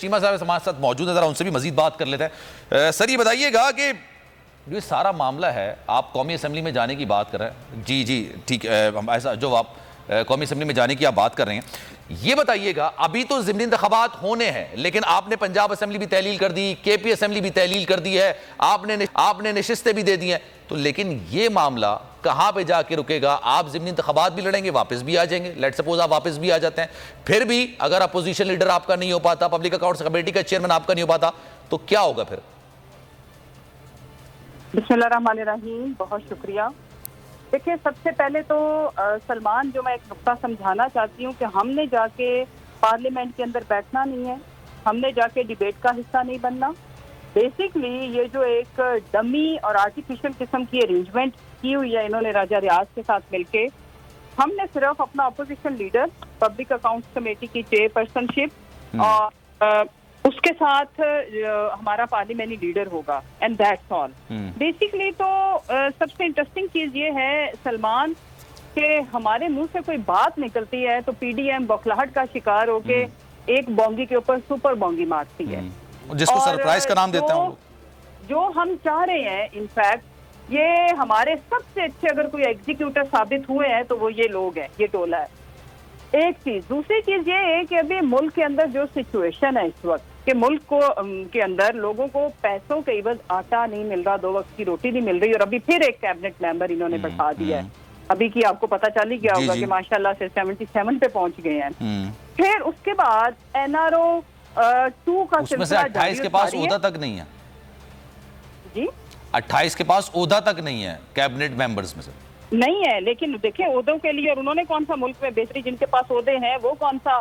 چیمہ صاحب ہمارے ساتھ موجود ہیں, ذرا ان سے بھی مزید بات کر لیتے ہیں. سر یہ بتائیے گا کہ جو سارا معاملہ ہے, آپ قومی اسمبلی میں جانے کی بات کر رہے ہیں, جی ٹھیک, ایسا جو آپ قومی اسمبلی میں جانے کی آپ بات کر رہے ہیں, یہ بتائیے گا ابھی تو ضمنی انتخابات ہونے ہیں, لیکن آپ نے پنجاب اسمبلی بھی تحلیل کر دی, کے پی اسمبلی بھی تحلیل کر دی ہے, آپ نے نشستیں بھی دے دی ہیں, تو لیکن یہ معاملہ کہاں پہ جا کے رکے گا؟ آپ ضمنی انتخابات بھی لڑیں گے, واپس بھی آ جائیں گے, لیٹ سپوز آپ واپس بھی آ جاتے ہیں, پھر بھی اگر اپوزیشن لیڈر آپ کا نہیں ہو پاتا, پبلک اکاؤنٹس کمیٹی کا چیئرمین آپ کا نہیں ہو پاتا, تو کیا ہوگا پھر؟ بسم اللہ الرحمن الرحیم, بہت شکریہ. دیکھیں, سب سے پہلے تو سلمان, جو میں ایک نقطہ سمجھانا چاہتی ہوں کہ ہم نے جا کے پارلیمنٹ کے اندر بیٹھنا نہیں ہے, ہم نے جا کے ڈیبیٹ کا حصہ نہیں بننا. بیسکلی یہ جو ایک ڈمی اور آرٹیفیشل قسم کی ارینجمنٹ کی ہوئی ہے انہوں نے راجہ ریاض کے ساتھ مل کے, ہم نے صرف اپنا opposition leader, public accounts committee کی چیئر پرسن شپ اور اس کے ساتھ ہمارا پارلیمنٹری لیڈر ہوگا, اینڈ دیٹس آل. بیسکلی تو سب سے انٹرسٹنگ چیز یہ ہے سلمان کہ ہمارے منہ سے کوئی بات نکلتی ہے تو پی ڈی ایم بوکھلاہٹ کا شکار ہو کے ایک بونگی کے اوپر سپر بونگی مارتی ہے, جس کو سرپرائز کا نام دیتے ہیں. جو ہم چاہ رہے ہیں انفیکٹ یہ ہمارے سب سے اچھے اگر کوئی ایگزیکیوٹر ثابت ہوئے ہیں تو وہ یہ لوگ ہیں, یہ ٹولہ ہے. ایک چیز. دوسری چیز یہ ہے کہ ابھی ملک کے اندر جو سچویشن ہے اس وقت کہ ملک کو کے اندر لوگوں کو پیسوں کے عوض آٹا نہیں مل رہا, 2 وقت کی روٹی نہیں مل رہی, اور ابھی پھر ایک کیبنٹ ممبر انہوں نے بٹھا دیا ہے. ابھی کی آپ کو پتہ چل ہی گیا ہوگا کہ ماشاءاللہ سے 77 پہ پہنچ گئے ہیں. پھر اس کے بعد این آر او 2 کا اس میں سے 28 کے پاس عہدہ تک نہیں ہے. جی 28 کے پاس عہدہ تک نہیں ہے کیبنٹ ممبرز میں سے نہیں ہے. لیکن دیکھیں عہدوں کے لیے, اور انہوں نے کون سا ملک میں بہتری, جن کے پاس عہدے ہیں وہ کون سا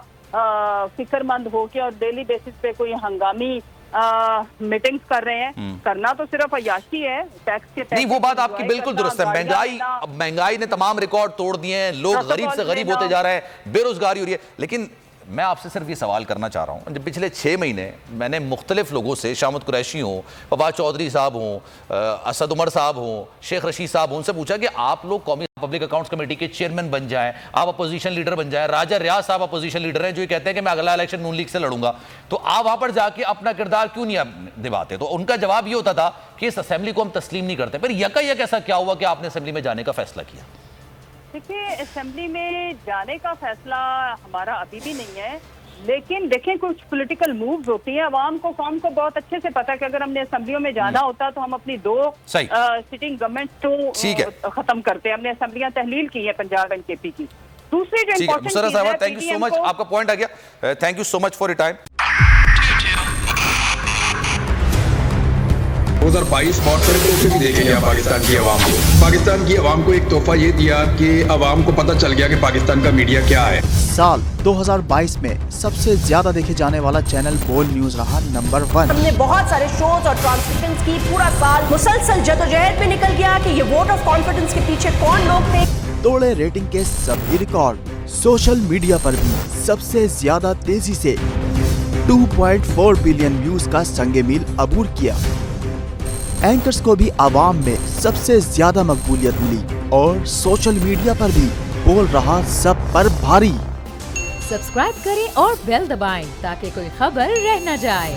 فکر مند ہو کے اور ڈیلی بیسس پہ کوئی ہنگامی میٹنگز کر رہے ہیں. کرنا تو صرف عیاشی ہے, ٹیکس کے نہیں, وہ بات آپ کی بالکل درست ہے. مہنگائی نے تمام ریکارڈ توڑ دیے ہیں, لوگ غریب سے غریب ہوتے جا رہے ہیں, بے روزگاری ہو رہی ہے. لیکن میں آپ سے صرف یہ سوال کرنا چاہ رہا ہوں, جب پچھلے 6 مہینے میں نے مختلف لوگوں سے, شامت قریشی ہوں, فواد چودھری صاحب ہوں, اسد عمر صاحب ہوں, شیخ رشید صاحب ہوں, ان سے پوچھا کہ آپ لوگ قومی پبلک اکاؤنٹس کمیٹی کے چیئرمین بن جائیں, آپ اپوزیشن لیڈر بن جائیں. راجہ ریاض صاحب اپوزیشن لیڈر ہیں جو یہ کہتے ہیں کہ میں اگلا الیکشن نون لیگ سے لڑوں گا, تو آپ وہاں پر جا کے اپنا کردار کیوں نہیں نبھاتے؟ تو ان کا جواب یہ ہوتا تھا کہ اس اسمبلی کو ہم تسلیم نہیں کرتے. پھر یک ایسا کیا ہوا کہ آپ نے اسمبلی میں جانے کا فیصلہ کیا؟ دیکھیں, اسمبلی میں جانے کا فیصلہ ہمارا ابھی بھی نہیں ہے, لیکن دیکھیں کچھ پولیٹیکل مووز ہوتی ہیں. عوام کو, قوم کو بہت اچھے سے پتا کہ اگر ہم نے اسمبلیوں میں جانا ہوتا تو ہم اپنی 2 سٹنگ گورنمنٹ تو ختم کرتے. ہم نے اسمبلیاں تحلیل کی ہیں پنجاب اینڈ کے پی کی. دوسری جو امپورٹنٹ چیز ہے, تھینک یو سو مچ, آپ کا پوائنٹ آ گیا. Thank you so much for your time. 2022 مختلف سے بھی دیکھیں گے پاکستان کی عوام کو ایک تحفہ یہ دیا کہ عوام کو پتہ چل گیا کہ پاکستان کا میڈیا کیا ہے. سال 2022 میں سب سے زیادہ دیکھے جانے والا چینل بول نیوز رہا نمبر 1. ہم نے بہت سارے شوز اور ٹرانسمیشنز کی, پورا سال مسلسل جدوجہد میں نکل گیا کہ یہ ووٹ آف کانفیڈنس کے پیچھے کون لوگ تھے. توڑے ریٹنگ کے سبھی ریکارڈ. سوشل میڈیا پر بھی سب سے زیادہ تیزی سے 2.4 بلین ویوز کا سنگ میل عبور کیا. اینکرز کو بھی عوام میں سب سے زیادہ مقبولیت ملی, اور سوشل میڈیا پر بھی بول رہا سب پر بھاری. سبسکرائب کریں اور بیل دبائیں تاکہ کوئی خبر رہ نہ جائے.